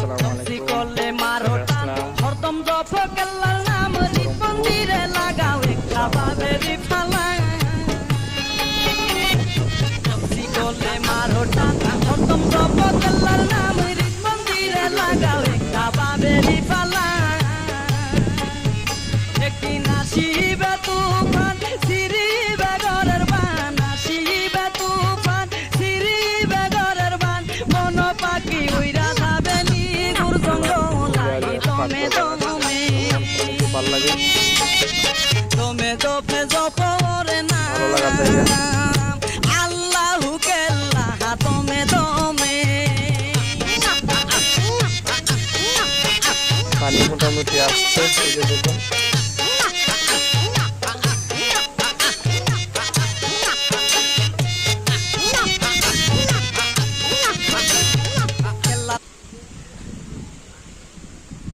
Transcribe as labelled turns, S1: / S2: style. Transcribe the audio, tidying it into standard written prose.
S1: আসসালামু আলাইকুম
S2: করলে মারো টান হরদম জপ কেল্লার নাম মন্দিরে লাগাও একটা বাবেরি ফালা করলে মারো টান হরদম জপ কেল্লার নাম মন্দিরে লাগাও একটা বাবেরি ফালা একটি নাসিবে তুফান সিরিবে ঘরের বান নাসিবে তুফান সিরিবে ঘরের বান মন পাখি উইরা যাবে নি গুর জঙ্গলাই তুমি তুমি
S1: ভালো লাগে
S2: তুমি জপে জপরে না
S1: ভালো লাগা জায়গা
S2: আল্লাহু কেল্লাহ তুমি তুমি
S1: পানি মোটামুটি আসছে এই যে দেখুন